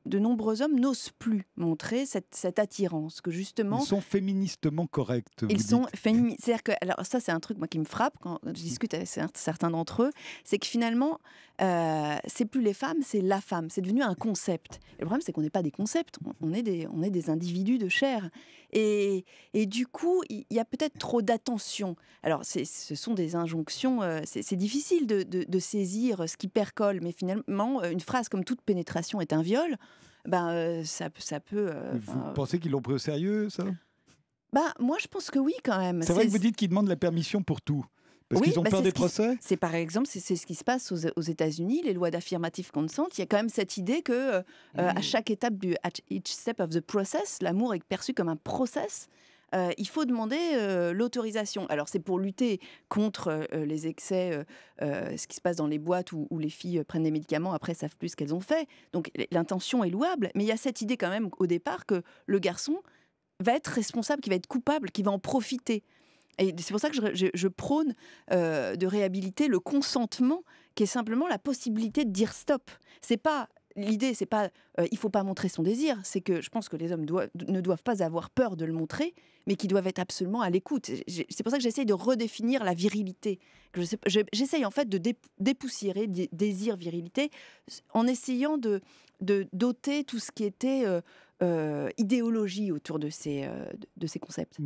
De nombreux hommes n'osent plus montrer cette attirance, que justement, Ils sont féministement corrects, vous ils sont dites. féministes. C'est-à-dire que, alors ça, c'est un truc moi qui me frappe quand je discute avec certains d'entre eux, c'est que finalement, c'est plus les femmes, c'est la femme. C'est devenu un concept. Et le problème, c'est qu'on n'est pas des concepts, on est des individus de chair. Et du coup, il y a peut-être trop d'attention. Alors, ce sont des injonctions. C'est difficile de saisir ce qui percole, mais finalement, une phrase comme toute pénétration est un viol. Ça peut. Vous pensez qu'ils l'ont pris au sérieux, ça? Moi, je pense que oui, quand même. C'est vrai que vous dites qu'ils demandent la permission pour tout. Parce Oui, qu'ils ont peur des procès? C'est par exemple, c'est ce qui se passe aux États-Unis, les lois d'affirmative consent. Il y a quand même cette idée que à chaque étape at each step of the process, l'amour est perçu comme un process. Il faut demander l'autorisation. Alors c'est pour lutter contre les excès, ce qui se passe dans les boîtes où les filles prennent des médicaments, après savent plus ce qu'elles ont fait. Donc l'intention est louable, mais il y a cette idée quand même au départ que le garçon va être responsable, qui va être coupable, qui va en profiter. Et c'est pour ça que je prône de réhabiliter le consentement, qui est simplement la possibilité de dire stop. C'est pas l'idée, c'est pas il faut pas montrer son désir. C'est que je pense que les hommes ne doivent pas avoir peur de le montrer, mais qu'ils doivent être absolument à l'écoute. C'est pour ça que j'essaye de redéfinir la virilité. J'essaye en fait de dépoussiérer désir, virilité, en essayant de d'ôter tout ce qui était idéologie autour de ces concepts.